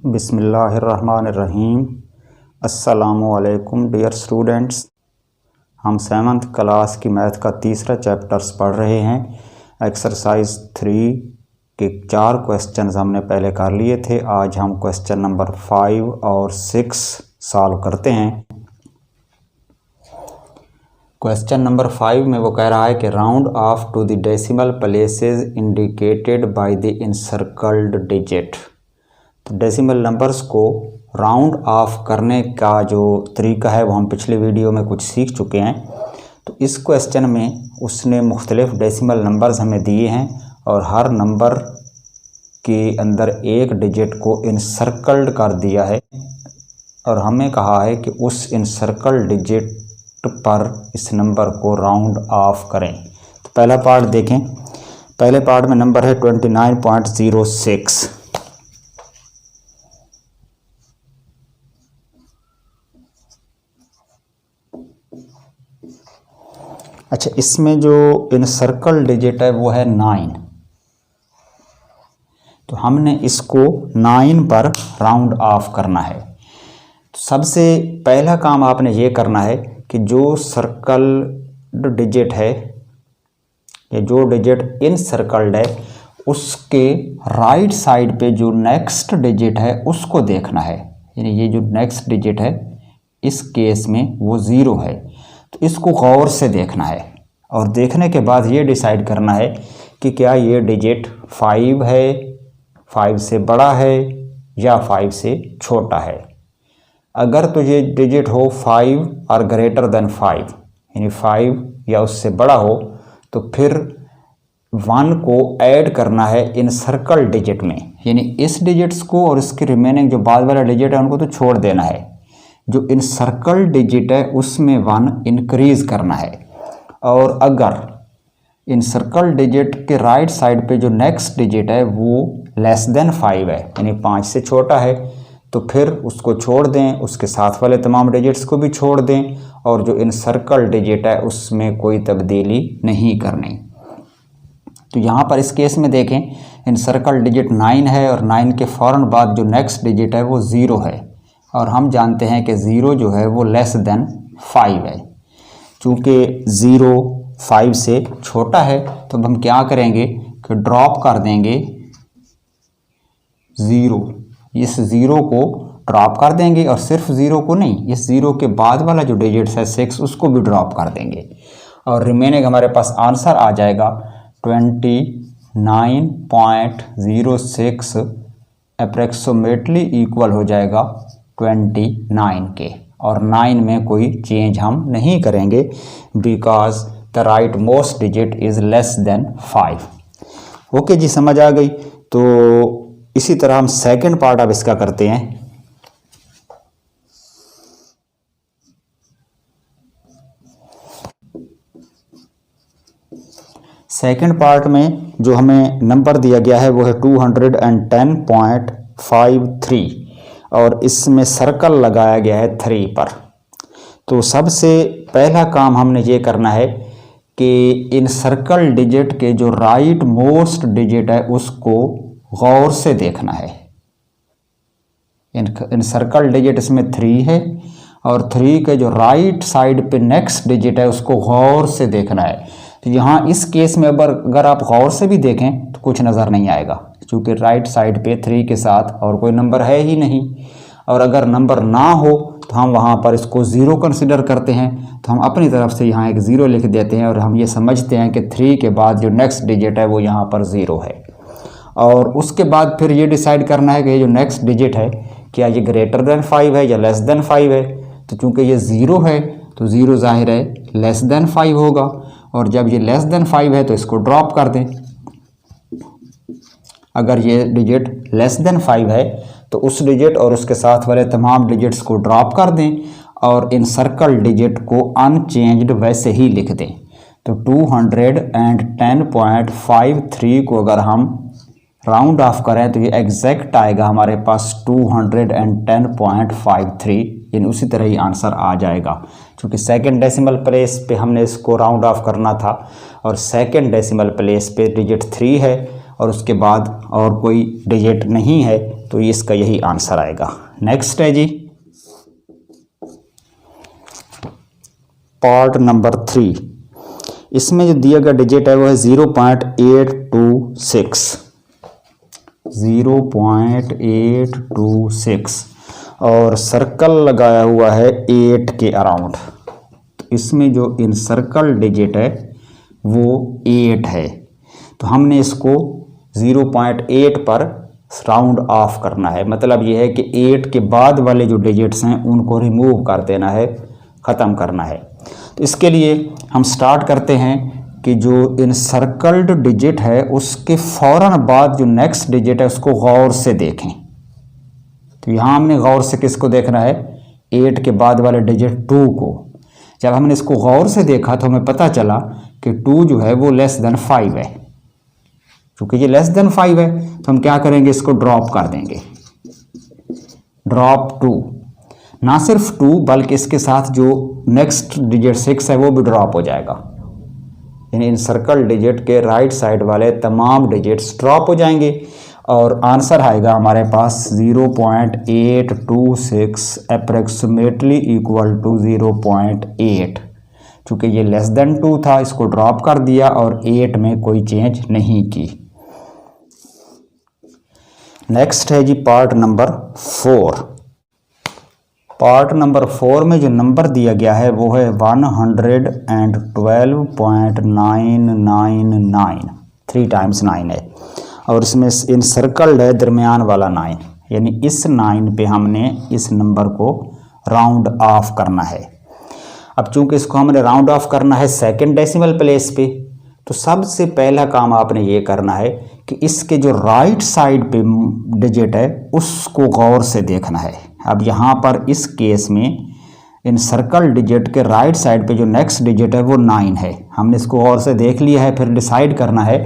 बिस्मिल्लाहिर्रहमानिर्रहीम। अस्सलामुअलैकुम dear students. हम 7th क्लास की मैथ का तीसरा चैप्टर्स पढ़ रहे हैं। एक्सरसाइज 3 के 4 क्वेश्चंस हमने पहले कर लिए थे। आज हम क्वेश्चन नंबर 5 और 6 सॉल्व करते हैं। क्वेश्चन नंबर 5 में वो कह रहा है कि round off to the decimal places indicated by the encircled digit. तो डेसिमल नंबर्स को राउंड ऑफ करने का जो तरीका है वो हम पिछले वीडियो में कुछ सीख चुके हैं। तो इस क्वेश्चन में उसने मुख्तलिफ डेसिमल नंबर्स हमें दिए हैं और हर नंबर के अंदर एक डिजिट को इनसर्कल्ड कर दिया है और हमें कहा है कि उस इनसर्कल्ड डिजिट पर इस नंबर को राउंड ऑफ करें। तो पहला पार्ट देखें। पहले पार्ट में नंबर है 29.06। अच्छा, इसमें जो इनसर्कल डिजिट है वो है 9। तो हमने इसको 9 पर राउंड ऑफ करना है। तो सबसे पहला काम आपने ये करना है कि जो सर्कल डिजिट है या जो डिजिट इनसर्कल्ड है उसके राइट साइड पे जो नेक्स्ट डिजिट है उसको देखना है। यानी ये जो नेक्स्ट डिजिट है इस केस में वो 0 है। तो इसको गौर से देखना है और देखने के बाद ये डिसाइड करना है कि क्या ये डिजिट 5 है, 5 से बड़ा है या 5 से छोटा है। अगर तो ये डिजिट हो 5 और ग्रेटर देन 5 यानी 5 या उससे बड़ा हो तो फिर 1 को ऐड करना है इनसर्कल डिजिट में। यानी इस डिजिट्स को और इसके रिमेनिंग जो बाद वाला डिजिट है उनको तो छोड़ देना है। जो इनसर्कल डिजिट है उसमें 1 इंक्रीज करना है। और अगर इनसर्कल डिजिट के राइट साइड पे जो नेक्स्ट डिजिट है वो लेस देन 5 है यानी 5 से छोटा है तो फिर उसको छोड़ दें, उसके साथ वाले तमाम डिजिट्स को भी छोड़ दें और जो इनसर्कल डिजिट है उसमें कोई तब्दीली नहीं करनी। तो यहाँ पर इस केस में देखें इनसर्कल डिजिट 9 है और 9 के फ़ौरन बाद जो नेक्स्ट डिजिट है वो 0 है और हम जानते हैं कि 0 जो है वो लेस देन 5 है। चूँकि 0 5 से छोटा है तो हम क्या करेंगे कि ड्रॉप कर देंगे 0। इस 0 को ड्रॉप कर देंगे और सिर्फ 0 को नहीं, इस 0 के बाद वाला जो डिजिट्स है 6 उसको भी ड्रॉप कर देंगे और रिमेनिंग हमारे पास आंसर आ जाएगा 29.06 अप्रॉक्सीमेटली इक्वल हो जाएगा 29 के। और 9 में कोई चेंज हम नहीं करेंगे because the rightmost digit is less than 5। Okay ji, समझ आ गई। तो इसी तरह हम सेकंड पार्ट अब इसका करते हैं। सेकंड पार्ट में जो हमें नंबर दिया गया है वो है 210.53 और इसमें सर्कल लगाया गया है 3 पर। तो सबसे पहला काम हमने ये करना है कि इन सर्कल डिजिट के जो राइट मोस्ट डिजिट है उसको गौर से देखना है। इन सर्कल डिजिट इसमें 3 है और 3 के जो राइट साइड पे नेक्स्ट डिजिट है उसको गौर से देखना है। तो यहाँ इस केस में अगर आप गौर से भी देखें तो कुछ नज़र नहीं आएगा क्योंकि राइट साइड पे 3 के साथ और कोई नंबर है ही नहीं। और अगर नंबर ना हो तो हम वहाँ पर इसको 0 कंसिडर करते हैं। तो हम अपनी तरफ से यहाँ एक 0 लिख देते हैं और हम ये समझते हैं कि 3 के बाद जो नेक्स्ट डिजिट है वो यहाँ पर 0 है। और उसके बाद फिर ये डिसाइड करना है कि ये जो नेक्स्ट डिजिट है क्या ये ग्रेटर देन 5 है या लेस देन 5 है। तो चूँकि ये 0 है तो 0 ज़ाहिर है लेस देन 5 होगा और जब ये लेस देन 5 है तो इसको ड्रॉप कर दें। अगर ये डिजिट लेस देन 5 है तो उस डिजिट और उसके साथ वाले तमाम डिजिट्स को ड्रॉप कर दें और इन सर्कल डिजिट को अनचेंज्ड वैसे ही लिख दें। तो 210.53 को अगर हम राउंड ऑफ करें तो ये एग्जैक्ट आएगा हमारे पास 210.53 यानी उसी तरह ही आंसर आ जाएगा। क्योंकि सेकंड डेसिमल प्लेस पे हमने इसको राउंड ऑफ करना था और सेकंड डेसिमल प्लेस पे डिजिट 3 है और उसके बाद और कोई डिजिट नहीं है, तो इसका यही आंसर आएगा। नेक्स्ट है जी पार्ट नंबर 3। इसमें जो दिया गया डिजिट है वो है 0.826 0.826 और सर्कल लगाया हुआ है 8 के अराउंड। तो इसमें जो इनसर्कल डिजिट है वो 8 है, तो हमने इसको 0.8 पर राउंड ऑफ करना है। मतलब ये है कि 8 के बाद वाले जो डिजिट्स हैं उनको रिमूव कर देना है, ख़त्म करना है। तो इसके लिए हम स्टार्ट करते हैं कि जो इनसर्कल्ड डिजिट है उसके फ़ौरन बाद जो नेक्स्ट डिजिट है उसको गौर से देखें। तो यहाँ हमने गौर से किसको देखना है, 8 के बाद वाले डिजिट 2 को। जब हमने इसको गौर से देखा तो हमें पता चला कि 2 जो है वो लेस देन 5 है। क्योंकि ये लेस देन 5 है तो हम क्या करेंगे, इसको ड्रॉप कर देंगे, ड्रॉप 2। ना सिर्फ 2 बल्कि इसके साथ जो नेक्स्ट डिजिट 6 है वो भी ड्रॉप हो जाएगा। यानी इनसर्कल डिजिट के राइट साइड वाले तमाम डिजिट्स ड्रॉप हो जाएंगे और आंसर आएगा हमारे पास 0.826 अप्रॉक्सीमेटली इक्वल टू 0.8। चूँकि ये लेस देन 2 था, इसको ड्रॉप कर दिया और 8 में कोई चेंज नहीं की। नेक्स्ट है जी पार्ट नंबर 4। पार्ट नंबर 4 में जो नंबर दिया गया है वो है 112.999, 3 टाइम्स 9 है और इसमें इनसर्कल्ड है दरमियान वाला 9। यानी इस 9 पे हमने इस नंबर को राउंड ऑफ करना है। अब चूंकि इसको हमने राउंड ऑफ करना है सेकंड डेसिमल प्लेस पे, तो सबसे पहला काम आपने ये करना है कि इसके जो राइट साइड पे डिजिट है उसको गौर से देखना है। अब यहाँ पर इस केस में इनसर्कल डिजिट के राइट साइड पे जो नेक्स्ट डिजिट है वो 9 है। हमने इसको गौर से देख लिया है, फिर डिसाइड करना है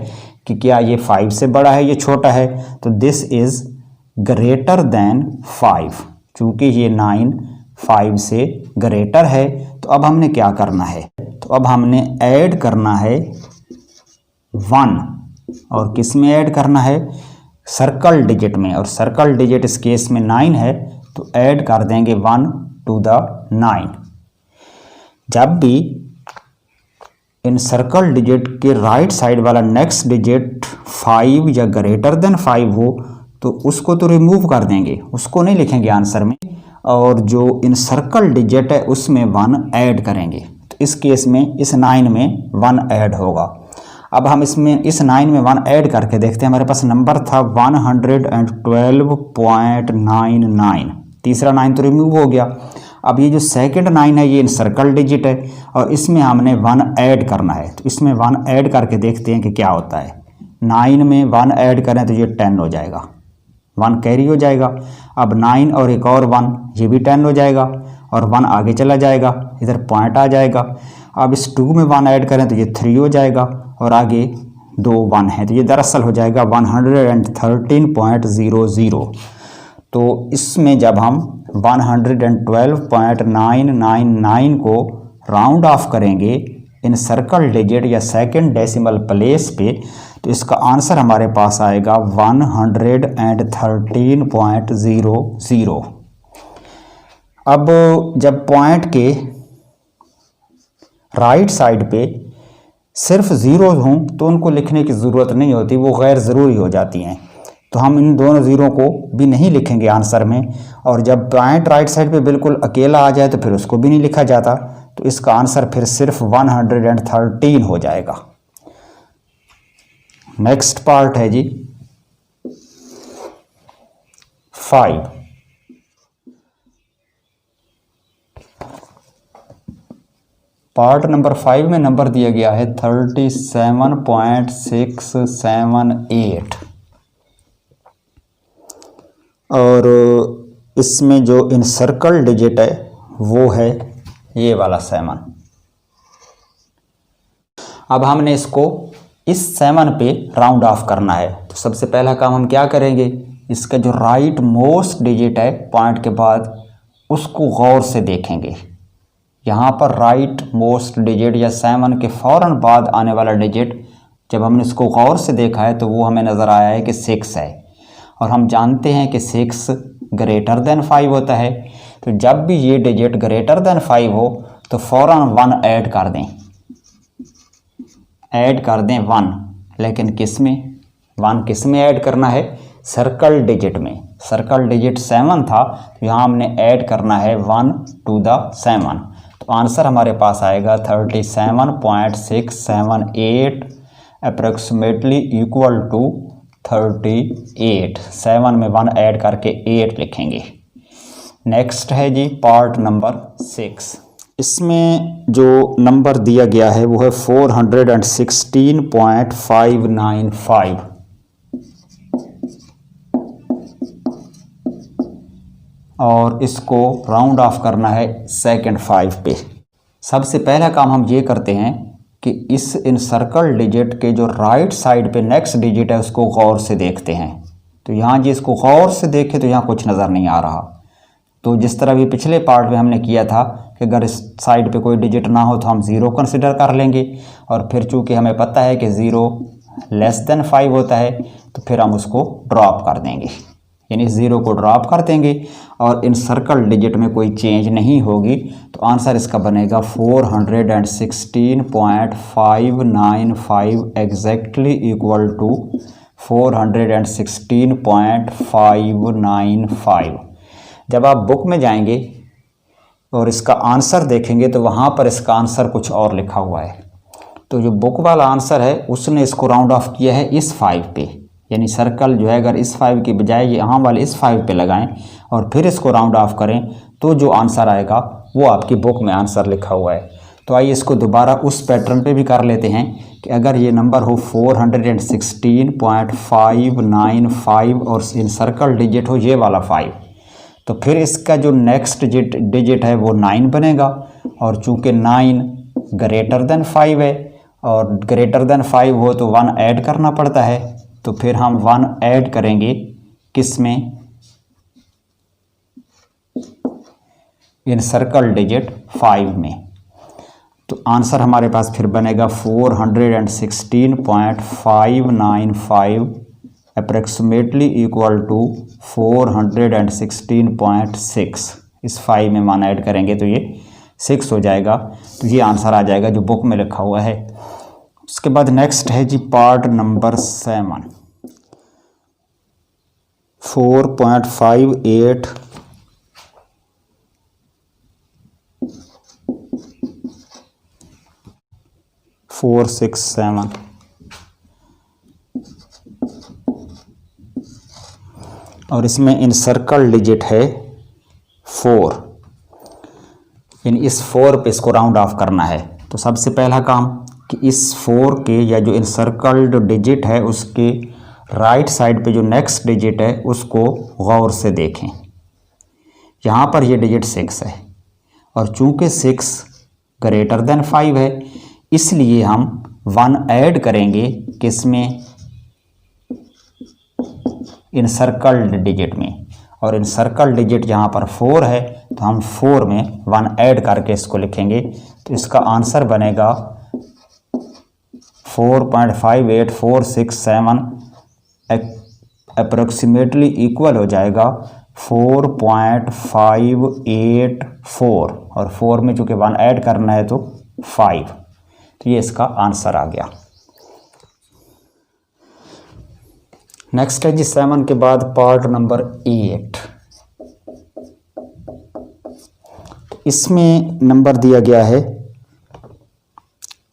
कि क्या ये 5 से बड़ा है, ये छोटा है। तो दिस इज़ ग्रेटर देन 5। चूँकि ये 9 5 से ग्रेटर है, तो अब हमने क्या करना है, तो अब हमने ऐड करना है 1। और किस में ऐड करना है, सर्कल डिजिट में। और सर्कल डिजिट इस केस में 9 है, तो ऐड कर देंगे 1 टू द 9। जब भी इन सर्कल डिजिट के राइट साइड वाला नेक्स्ट डिजिट 5 या ग्रेटर देन 5 हो तो उसको तो रिमूव कर देंगे, उसको नहीं लिखेंगे आंसर में, और जो इन सर्कल डिजिट है उसमें 1 ऐड करेंगे। तो इस केस में इस 9 में 1 ऐड होगा। अब हम इसमें इस 9 में 1 ऐड करके देखते हैं। हमारे पास नंबर था 112.99, तीसरा 9 तो रिमूव हो गया। अब ये जो सेकंड 9 है ये इनसर्कल डिजिट है और इसमें हमने 1 ऐड करना है। तो इसमें 1 ऐड करके देखते हैं कि क्या होता है। 9 में 1 ऐड करें तो ये 10 हो जाएगा, 1 कैरी हो जाएगा। अब 9 और एक और 1, ये भी 10 हो जाएगा और 1 आगे चला जाएगा, इधर पॉइंट आ जाएगा। अब इस 2 में 1 ऐड करें तो ये 3 हो जाएगा और आगे 2 1 है, तो ये दरअसल हो जाएगा 113.00। तो इसमें जब हम 112.999 को राउंड ऑफ करेंगे इन सर्कल डिजिट या सेकंड डेसिमल प्लेस पे, तो इसका आंसर हमारे पास आएगा 113.00। अब जब पॉइंट के राइट साइड पे सिर्फ ज़ीरो हों तो उनको लिखने की ज़रूरत नहीं होती, वो गैर ज़रूरी हो जाती हैं। तो हम इन दोनों ज़ीरो को भी नहीं लिखेंगे आंसर में। और जब पॉइंट राइट साइड पे बिल्कुल अकेला आ जाए तो फिर उसको भी नहीं लिखा जाता। तो इसका आंसर फिर सिर्फ 113 हो जाएगा। नेक्स्ट पार्ट है जी 5। पार्ट नंबर 5 में नंबर दिया गया है 37.678 और इसमें जो इनसर्कल डिजिट है वो है ये वाला 7। अब हमने इसको इस 7 पे राउंड ऑफ करना है। तो सबसे पहला काम हम क्या करेंगे, इसका जो राइट मोस्ट डिजिट है पॉइंट के बाद उसको गौर से देखेंगे। यहाँ पर राइट मोस्ट डिजिट या 7 के फ़ौरन बाद आने वाला डिजिट जब हमने इसको गौर से देखा है तो वो हमें नज़र आया है कि 6 है, और हम जानते हैं कि 6 ग्रेटर देन 5 होता है। तो जब भी ये डिजिट ग्रेटर देन 5 हो तो फ़ौरन 1 ऐड कर दें, 1, लेकिन किस में? 1 किस में ऐड करना है? सर्कल डिजिट में। सर्कल डिजिट 7 था, तो यहाँ हमने ऐड करना है 1 to the 7। तो आंसर हमारे पास आएगा 37.678 अप्रॉक्सीमेटली इक्वल टू 38। 7 में 1 ऐड करके 8 लिखेंगे। नेक्स्ट है जी पार्ट नंबर 6। इसमें जो नंबर दिया गया है वो है 416.595 और इसको राउंड ऑफ करना है सेकंड 5 पे। सबसे पहला काम हम ये करते हैं कि इस इनसर्कल डिजिट के जो राइट साइड पे नेक्स्ट डिजिट है उसको गौर से देखते हैं। तो यहाँ जी इसको गौर से देखें तो यहाँ कुछ नज़र नहीं आ रहा। तो जिस तरह भी पिछले पार्ट में हमने किया था कि अगर इस साइड पे कोई डिजिट ना हो तो हम 0 कंसिडर कर लेंगे, और फिर चूँकि हमें पता है कि 0 लेस देन 5 होता है तो फिर हम उसको ड्रॉप कर देंगे, यानी 0 को ड्रॉप कर देंगे और इन सर्कल डिजिट में कोई चेंज नहीं होगी। तो आंसर इसका बनेगा 416.595 एग्जैक्टली इक्वल टू 416.595। जब आप बुक में जाएंगे और इसका आंसर देखेंगे तो वहाँ पर इसका आंसर कुछ और लिखा हुआ है। तो जो बुक वाला आंसर है उसने इसको राउंड ऑफ किया है इस 5 पे, यानी सर्कल जो है अगर इस 5 की बजाय ये यहाँ वाले इस 5 पे लगाएं और फिर इसको राउंड ऑफ करें तो जो आंसर आएगा वो आपकी बुक में आंसर लिखा हुआ है। तो आइए इसको दोबारा उस पैटर्न पे भी कर लेते हैं कि अगर ये नंबर हो 416.595 और इन सर्कल डिजिट हो ये वाला 5, तो फिर इसका जो नेक्स्ट डिजिट है वो 9 बनेगा, और चूँकि 9 ग्रेटर देन 5 है और ग्रेटर देन 5 हो तो 1 ऐड करना पड़ता है। तो फिर हम 1 ऐड करेंगे किस में? इन सर्कल डिजिट 5 में। तो आंसर हमारे पास फिर बनेगा 416.595 अप्रॉक्सीमेटली इक्वल टू 416.6। इस 5 में 1 ऐड करेंगे तो ये 6 हो जाएगा। तो ये आंसर आ जाएगा जो बुक में लिखा हुआ है। उसके बाद नेक्स्ट है जी पार्ट नंबर 7। 4.58 467 और इसमें इन सर्कल डिजिट है 4, इन इस 4 पे इसको राउंड ऑफ करना है। तो सबसे पहला काम कि इस 4 के या जो इनसर्कल्ड डिजिट है उसके राइट साइड पे जो नेक्स्ट डिजिट है उसको गौर से देखें। यहाँ पर ये डिजिट 6 है और चूँकि 6 ग्रेटर देन 5 है इसलिए हम 1 ऐड करेंगे किसमें? इनसर्कल्ड डिजिट में, और इनसर्कल डिजिट यहाँ पर 4 है तो हम 4 में 1 ऐड करके इसको लिखेंगे। तो इसका आंसर बनेगा 4.58467 अप्रोक्सीमेटली इक्वल हो जाएगा 4.584, और 4 में चूँकि 1 ऐड करना है तो 5। तो ये इसका आंसर आ गया। नेक्स्ट है जी 7 के बाद पार्ट नंबर 8। इसमें नंबर दिया गया है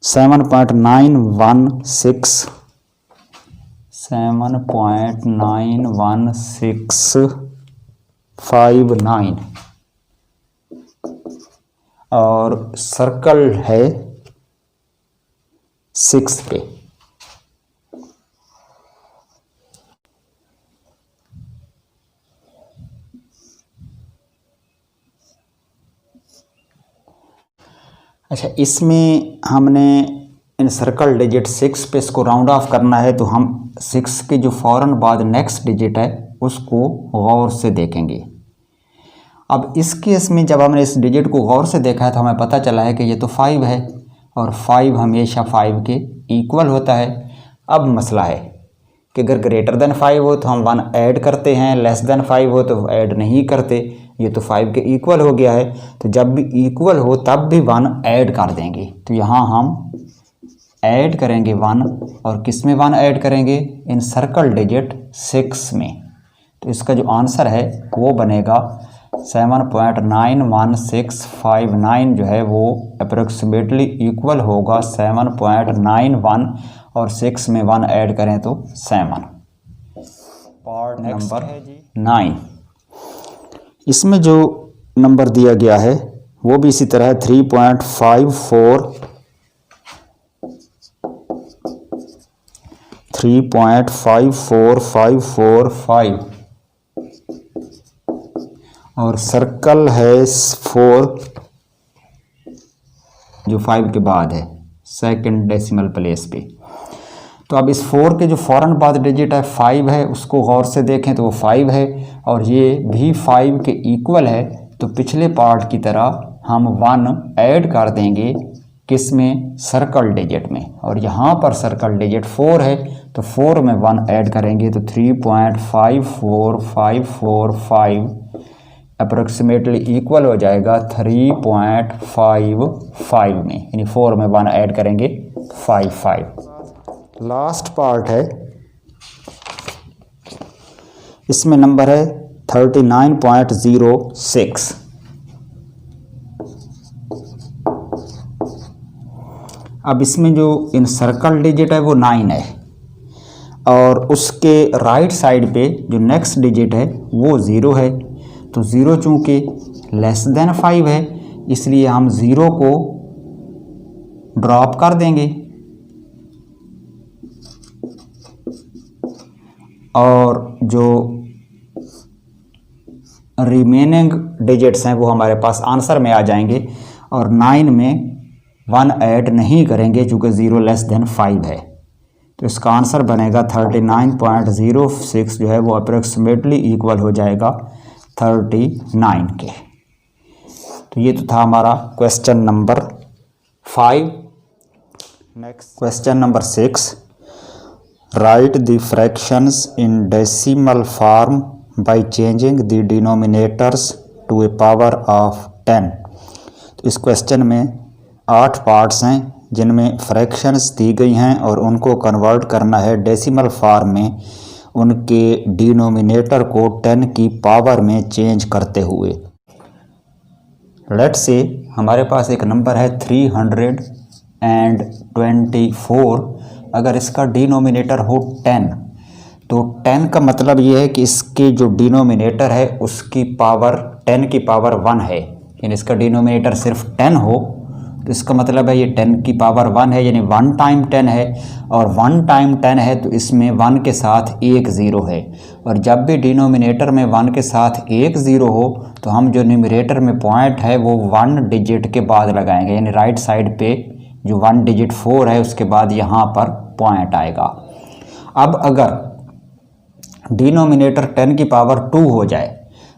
7.91659 और सर्कल है 6 पे। अच्छा, इसमें हमने इन सर्कल डिजिट 6 पे इसको राउंड ऑफ करना है। तो हम 6 के जो फ़ौरन बाद नेक्स्ट डिजिट है उसको गौर से देखेंगे। अब इस केस में जब हमने इस डिजिट को गौर से देखा है तो हमें पता चला है कि ये तो 5 है और 5 हमेशा 5 के इक्वल होता है। अब मसला है कि अगर ग्रेटर देन 5 हो तो हम 1 ऐड करते हैं, लेस देन 5 हो तो ऐड नहीं करते। ये तो 5 के इक्वल हो गया है, तो जब भी इक्वल हो तब भी 1 ऐड कर देंगे। तो यहाँ हम ऐड करेंगे 1, और किस में 1 ऐड करेंगे? इन सर्कल डिजिट 6 में। तो इसका जो आंसर है वो बनेगा 7.91659 जो है वो अप्रोक्सीमेटली इक्वल होगा 7.91, और 6 में 1 ऐड करें तो 7। पार्ट नंबर 9, इसमें जो नंबर दिया गया है वो भी इसी तरह है 3.54545, और सर्कल है 4 जो 5 के बाद है सेकंड डेसिमल प्लेस पे। तो अब इस 4 के जो फ़ौरन बाद डिजिट है 5 है, उसको गौर से देखें तो वो 5 है, और ये भी 5 के इक्वल है। तो पिछले पार्ट की तरह हम 1 ऐड कर देंगे किस में? सर्कल डिजिट में, और यहाँ पर सर्कल डिजिट 4 है तो 4 में 1 ऐड करेंगे तो 3.54545 अप्रोक्सीमेटली इक्वल हो जाएगा 3.55 में, यानी 4 में 1 ऐड करेंगे 55। लास्ट पार्ट है, इसमें नंबर है 39.06। अब इसमें जो इन सर्कल डिजिट है वो 9 है, और उसके राइट साइड पे जो नेक्स्ट डिजिट है वो 0 है। तो 0 चूँकि लेस देन 5 है, इसलिए हम 0 को ड्रॉप कर देंगे, और जो रिमेनिंग डिजिट्स हैं वो हमारे पास आंसर में आ जाएंगे, और 9 में 1 ऐड नहीं करेंगे चूँकि 0 लेस देन 5 है। तो इसका आंसर बनेगा 39.06 जो है वो अप्रोक्सीमेटली इक्वल हो जाएगा 39 के। तो ये तो था हमारा question number 5। Next question number 6, write the fractions in decimal form by changing the denominators to a power of 10। तो इस क्वेश्चन में 8 पार्ट्स हैं जिनमें फ्रैक्शंस दी गई हैं, और उनको कन्वर्ट करना है डेसिमल फॉर्म में, उनके डिनोमिनेटर को 10 की पावर में चेंज करते हुए। लेट्स से हमारे पास एक नंबर है 324, अगर इसका डिनोमिनेटर हो 10, तो 10 का मतलब ये है कि इसके जो डिनोमिनेटर है उसकी पावर 10 की पावर 1 है, यानी इसका डिनोमिनेटर सिर्फ 10 हो, तो इसका मतलब है ये 10 की पावर 1 है, यानी 1 टाइम 10 है, और 1 टाइम 10 है तो इसमें 1 के साथ एक 0 है। और जब भी डिनोमिनेटर में 1 के साथ एक 0 हो तो हम जो न्यूमरेटर में पॉइंट है वो 1 डिजिट के बाद लगाएंगे, यानी राइट साइड पे जो 1 डिजिट 4 है उसके बाद यहाँ पर पॉइंट आएगा। अब अगर डिनोमिनेटर 10 की पावर 2 हो जाए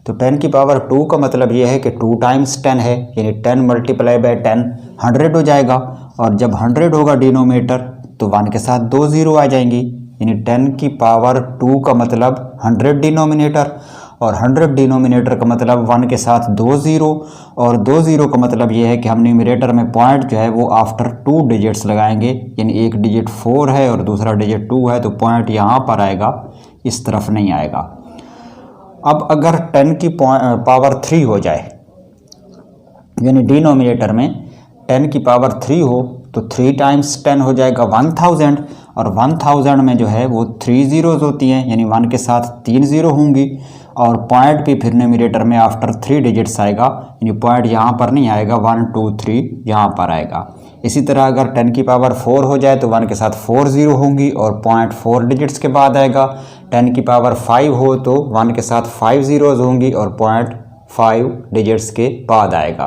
तो 10 की पावर 2 का मतलब ये है कि 2 टाइम्स 10 है, यानी 10 मल्टीप्लाई बाय 10 100 हो जाएगा, और जब 100 होगा डिनोमिनेटर तो 1 के साथ 2 0 आ जाएंगी, यानी 10 की पावर 2 का मतलब 100 डिनोमिनेटर, और 100 डिनोमिनेटर का मतलब 1 के साथ 2 0, और 2 0 का मतलब ये है कि हम न्यूमरेटर में पॉइंट जो है वो आफ्टर 2 डिजिट्स लगाएंगे, यानी एक डिजिट 4 है और दूसरा डिजिट 2 है, तो पॉइंट यहाँ पर आएगा, इस तरफ नहीं आएगा। अब अगर 10 की पावर 3 हो जाए, यानी डिनोमिनेटर में 10 की पावर 3 हो तो 3 टाइम्स 10 हो जाएगा 1000, और 1000 में जो है वो 3 ज़ीरोज़ होती हैं, यानी 1 के साथ 3 0 होंगी, और पॉइंट भी फिर न्यूमरेटर में आफ्टर 3 डिजिट्स आएगा, यानी पॉइंट यहाँ पर नहीं आएगा, 1 2 3 यहाँ पर आएगा। इसी तरह अगर 10 की पावर 4 हो जाए तो 1 के साथ 4 0 होंगी और पॉइंट 4 डिजिट्स के बाद आएगा। 10 की पावर 5 हो तो 1 के साथ 5 ज़ीरोज़ होंगी और पॉइंट 5 डिजिट्स के बाद आएगा।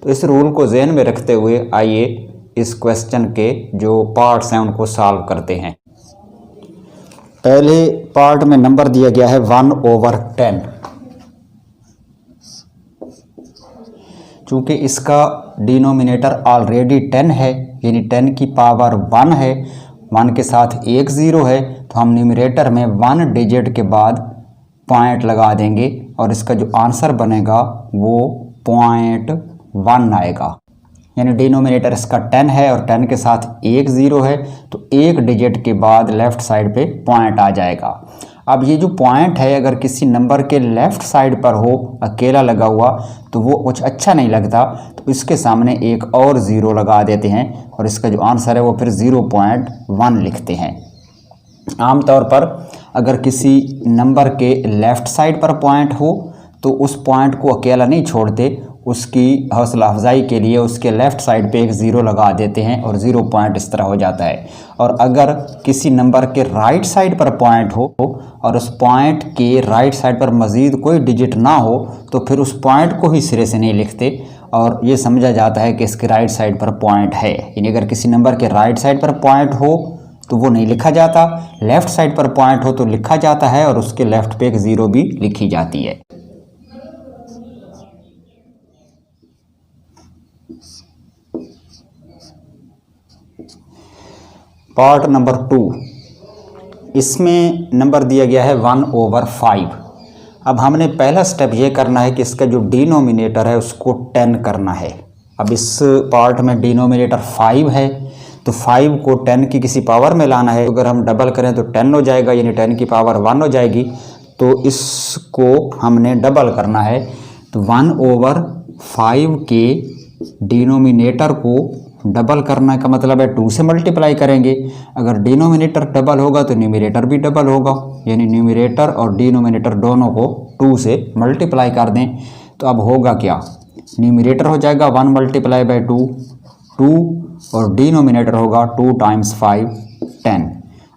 तो इस रूल को ज़हन में रखते हुए आइए इस क्वेश्चन के जो पार्ट्स हैं उनको सॉल्व करते हैं। पहले पार्ट में नंबर दिया गया है 1/10। चूँकि इसका डिनोमिनेटर ऑलरेडी 10 है, यानी 10 की पावर 1 है, 1 के साथ एक ज़ीरो है तो हम न्यूमरेटर में 1 डिजिट के बाद पॉइंट लगा देंगे और इसका जो आंसर बनेगा वो 0.1 आएगा। यानी डिनोमिनेटर इसका 10 है और 10 के साथ एक ज़ीरो है तो एक डिजिट के बाद लेफ़्ट साइड पे पॉइंट आ जाएगा। अब ये जो पॉइंट है अगर किसी नंबर के लेफ़्ट साइड पर हो अकेला लगा हुआ तो वो कुछ अच्छा नहीं लगता, तो इसके सामने एक और ज़ीरो लगा देते हैं और इसका जो आंसर है वो फिर 0.1 लिखते हैं। आमतौर पर अगर किसी नंबर के लेफ़्ट साइड पर पॉइंट हो तो उस पॉइंट को अकेला नहीं छोड़ते, उसकी हौसला अफजाई के लिए उसके लेफ़्ट साइड पे एक ज़ीरो लगा देते हैं और 0 पॉइंट इस तरह हो जाता है। और अगर किसी नंबर के राइट साइड पर पॉइंट हो और उस पॉइंट के राइट साइड पर मज़ीद कोई डिजिट ना हो तो फिर उस पॉइंट को ही सिरे से नहीं लिखते और ये समझा जाता है कि इसके राइट साइड पर पॉइंट है। यानी अगर किसी नंबर के राइट साइड पर पॉइंट हो तो वो नहीं लिखा जाता, लेफ़्ट साइड पर पॉइंट हो तो लिखा जाता है और उसके लेफ़्ट पे एक ज़ीरो भी लिखी जाती है। पार्ट नंबर 2, इसमें नंबर दिया गया है 1/5। अब हमने पहला स्टेप ये करना है कि इसका जो डिनोमिनेटर है उसको 10 करना है। अब इस पार्ट में डिनोमिनेटर 5 है तो 5 को 10 की किसी पावर में लाना है। अगर हम डबल करें तो 10 हो जाएगा, यानी 10 की पावर 1 हो जाएगी। तो इसको हमने डबल करना है तो 1/5 के डिनोमिनेटर को डबल करने का मतलब है 2 से मल्टीप्लाई करेंगे। अगर डिनोमिनेटर डबल होगा तो न्यूमरेटर भी डबल होगा, यानी न्यूमरेटर और डिनोमिनेटर दोनों को 2 से मल्टीप्लाई कर दें तो अब होगा क्या, न्यूमरेटर हो जाएगा 1 मल्टीप्लाई बाई 2 और डिनोमिनेटर होगा 2 टाइम्स 5 10।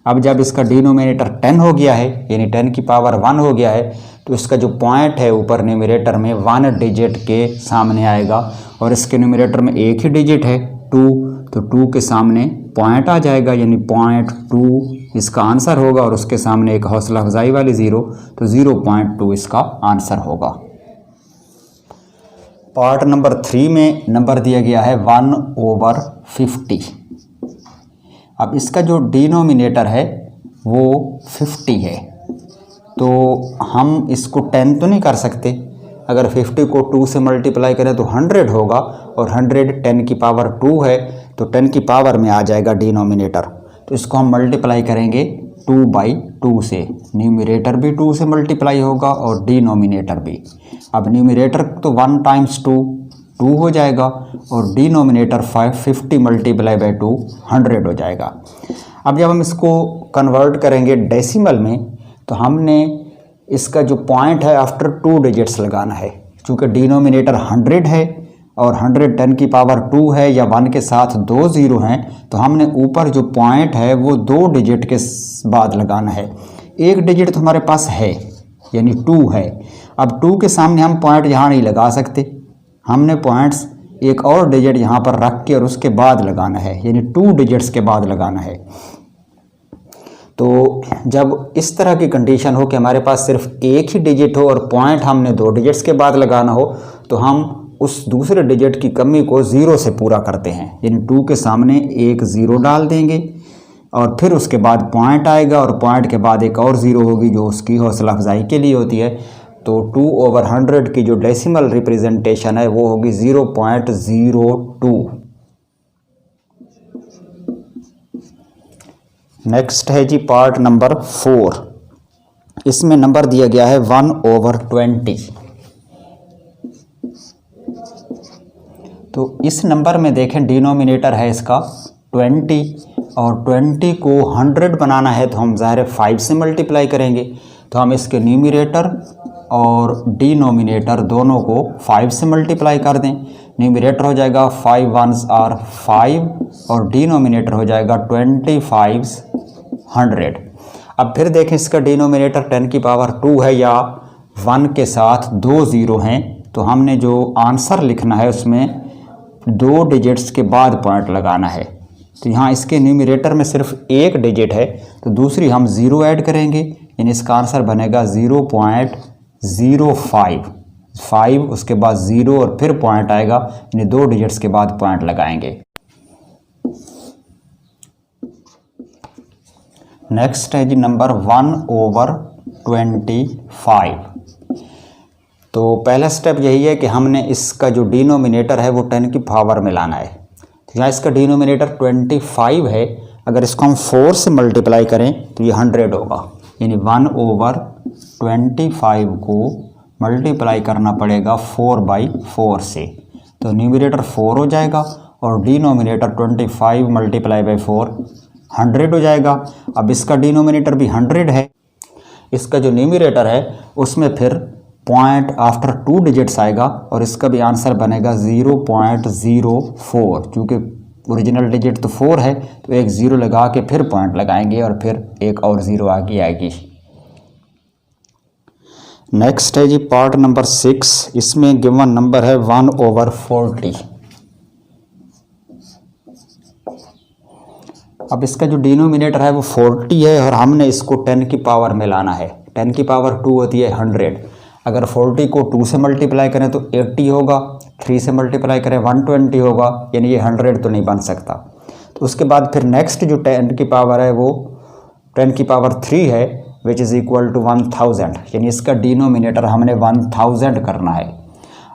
अब जब इसका डिनोमिनेटर 10 हो गया है यानी 10 की पावर 1 हो गया है तो इसका जो पॉइंट है ऊपर न्यूमरेटर में 1 डिजिट के सामने आएगा और इसके न्यूमरेटर में एक ही डिजिट है 2, तो 2 के सामने पॉइंट आ जाएगा यानी 0.2 इसका आंसर होगा और उसके सामने एक हौसला अफजाई वाली ज़ीरो, तो 0.2 इसका आंसर होगा। पार्ट नंबर 3 में नंबर दिया गया है 1/50। अब इसका जो डिनोमिनेटर है वो 50 है तो हम इसको 10 तो नहीं कर सकते। अगर 50 को 2 से मल्टीप्लाई करें तो 100 होगा और 100 10 की पावर 2 है तो 10 की पावर में आ जाएगा डिनोमिनेटर। तो इसको हम मल्टीप्लाई करेंगे 2/2 से, न्यूमरेटर भी 2 से मल्टीप्लाई होगा और डिनोमिनेटर भी। अब न्यूमरेटर तो 1 टाइम्स 2 हो जाएगा और डिनोमिनेटर 50 मल्टीप्लाई बाई 2 100 हो जाएगा। अब जब हम इसको कन्वर्ट करेंगे डेसिमल में तो हमने इसका जो पॉइंट है आफ्टर 2 डिजिट्स लगाना है। चूँकि डिनोमिनेटर 100 है और 100 10 की पावर 2 है या 1 के साथ 2 ज़ीरो हैं तो हमने ऊपर जो पॉइंट है वो 2 डिजिट के बाद लगाना है। एक डिजिट तो हमारे पास है यानी 2 है। अब 2 के सामने हम पॉइंट यहाँ नहीं लगा सकते, हमने पॉइंट्स एक और डिजिट यहाँ पर रख के और उसके बाद लगाना है यानी 2 डिजिट्स के बाद लगाना है। तो जब इस तरह की कंडीशन हो कि हमारे पास सिर्फ एक ही डिजिट हो और पॉइंट हमने 2 डिजिट्स के बाद लगाना हो तो हम उस दूसरे डिजिट की कमी को 0 से पूरा करते हैं, यानी 2 के सामने एक 0 डाल देंगे और फिर उसके बाद पॉइंट आएगा और पॉइंट के बाद एक और 0 होगी जो उसकी हौसला अफजाई के लिए होती है। तो 2/100 की जो डेसिमल रिप्रेजेंटेशन है वो होगी 0.02। नेक्स्ट है जी पार्ट नंबर 4, इसमें नंबर दिया गया है 1/20। तो इस नंबर में देखें डिनोमिनेटर है इसका 20 और 20 को 100 बनाना है तो हम ज़ाहिर 5 से मल्टीप्लाई करेंगे। तो हम इसके न्यूमरेटर और डिनोमिनेटर दोनों को 5 से मल्टीप्लाई कर दें। न्यूमरेटर हो जाएगा 5 1s are 5 और डिनोमिनेटर हो जाएगा 25 100। अब फिर देखें इसका डिनोमिनेटर 10 की पावर 2 है या 1 के साथ 2 ज़ीरो हैं तो हमने जो आंसर लिखना है उसमें 2 डिजिट्स के बाद पॉइंट लगाना है। तो यहाँ इसके न्यूमरेटर में सिर्फ एक डिजिट है तो दूसरी हम 0 ऐड करेंगे यानी इसका आंसर बनेगा 0.05। 5 उसके बाद 0 और फिर पॉइंट आएगा यानी 2 डिजिट्स के बाद पॉइंट लगाएंगे। नेक्स्ट है जी नंबर 1/25। तो पहला स्टेप यही है कि हमने इसका जो डिनोमिनेटर है वो 10 की पावर में लाना है। तो यहाँ इसका डिनोमिनेटर 25 है, अगर इसको हम 4 से मल्टीप्लाई करें तो ये 100 होगा, यानी 1/25 को मल्टीप्लाई करना पड़ेगा 4/4 से। तो न्यूमरेटर 4 हो जाएगा और डिनोमिनेटर 25 मल्टीप्लाई बाई 4 100 हो जाएगा। अब इसका डिनोमिनेटर भी 100 है, इसका जो न्यूमरेटर है उसमें फिर पॉइंट आफ्टर 2 डिजिट्स आएगा और इसका भी आंसर बनेगा 0.04। क्योंकि ओरिजिनल डिजिट तो 4 है तो एक 0 लगा के फिर पॉइंट लगाएंगे और फिर एक और 0 आगे आएगी। नेक्स्ट है जी पार्ट नंबर 6। इसमें गिवन नंबर है 1/40। अब इसका जो डिनोमिनेटर है वो 40 है और हमने इसको 10 की पावर में लाना है। 10 की पावर 2 होती है 100। अगर 40 को 2 से मल्टीप्लाई करें तो 80 होगा, 3 से मल्टीप्लाई करें 120 होगा, यानी ये 100 तो नहीं बन सकता। तो उसके बाद फिर नेक्स्ट जो 10 की पावर है वो 10 की पावर 3 है, विच इज़ इक्वल टू 1000, यानी इसका डिनोमिनेटर हमने 1000 करना है।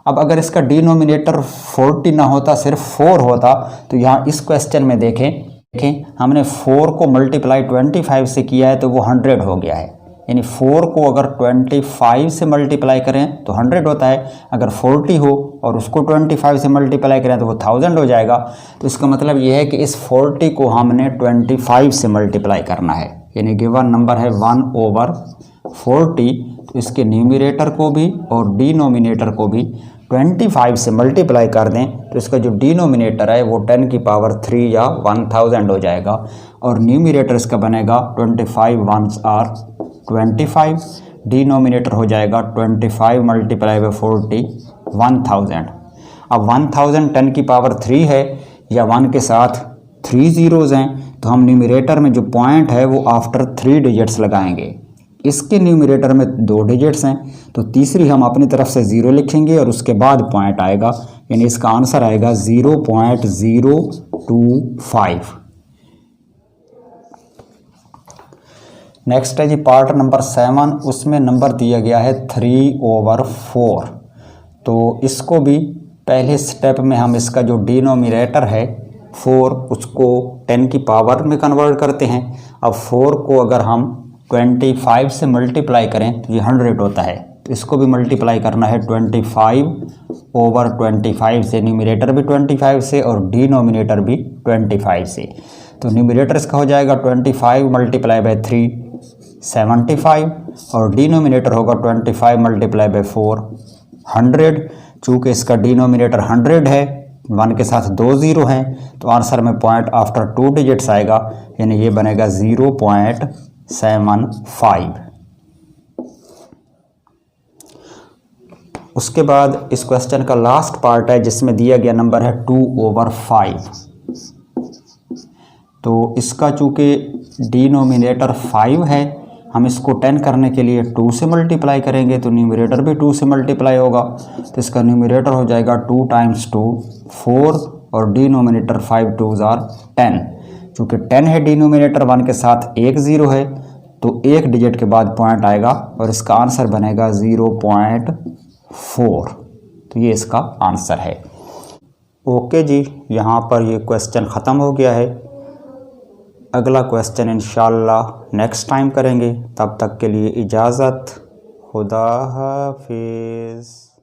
अब अगर इसका डिनोमिनेटर 40 ना होता, सिर्फ 4 होता, तो यहाँ इस क्वेश्चन में देखें हमने 4 को मल्टीप्लाई 25 से किया है तो वो 100 हो गया है। यानी 4 को अगर 25 से मल्टीप्लाई करें तो 100 होता है, अगर 40 हो और उसको 25 से मल्टीप्लाई करें तो वो 1000 हो जाएगा। तो इसका मतलब ये है कि इस 40 को हमने 25 से मल्टीप्लाई करना है, यानी गिवन नंबर है 1/40। तो इसके न्यूमरेटर को भी और डिनोमिनेटर को भी 25 से मल्टीप्लाई कर दें तो इसका जो डिनोमिनेटर है वो 10 की पावर 3 या 1000 हो जाएगा और न्यूमरेटर इसका बनेगा 25 1s are 25, डिनोमिनेटर हो जाएगा 25 मल्टीप्लाई बाई 40 1000। अब 1000 10 की पावर 3 है या 1 के साथ 3 ज़ीरोज़ हैं, तो हम न्यूमरेटर में जो पॉइंट है वो आफ्टर 3 डिजिट्स लगाएंगे। इसके न्यूमरेटर में 2 डिजिट्स हैं तो तीसरी हम अपनी तरफ से 0 लिखेंगे और उसके बाद पॉइंट आएगा, यानी इसका आंसर आएगा 0.025। नेक्स्ट है जी पार्ट नंबर 7। उसमें नंबर दिया गया है 3/4। तो इसको भी पहले स्टेप में हम इसका जो डिनोमिनेटर है 4 उसको 10 की पावर में कन्वर्ट करते हैं। अब 4 को अगर हम 25 से मल्टीप्लाई करें तो ये 100 होता है, तो इसको भी मल्टीप्लाई करना है 25/25 से, न्यूमरेटर भी 25 से और डिनोमिनेटर भी 25 से। तो न्यूमरेटर इसका हो जाएगा 25 मल्टीप्लाई बाई 3 75 और डिनोमिनेटर होगा 25 मल्टीप्लाई बाई 4 100। चूँकि इसका डिनोमिनेटर 100 है, 1 के साथ 2 ज़ीरो हैं, तो आंसर में पॉइंट आफ्टर 2 डिजिट्स आएगा, यानी ये बनेगा 0.75। उसके बाद इस क्वेश्चन का लास्ट पार्ट है जिसमें दिया गया नंबर है 2/5। तो इसका चूँकि डिनोमिनेटर 5 है, हम इसको 10 करने के लिए 2 से मल्टीप्लाई करेंगे तो न्यूमरेटर भी 2 से मल्टीप्लाई होगा, तो इसका न्यूमरेटर हो जाएगा 2 × 2 4 और डिनोमिनेटर 5 2s are 10। चूँकि 10 है डिनोमिनेटर, 1 के साथ 1 ज़ीरो है, तो एक डिजिट के बाद पॉइंट आएगा और इसका आंसर बनेगा 0.4। तो ये इसका आंसर है। ओके जी, यहाँ पर ये क्वेश्चन ख़त्म हो गया है। अगला क्वेश्चन इंशाल्लाह नेक्स्ट टाइम करेंगे। तब तक के लिए इजाज़त। खुदा हाफिज़।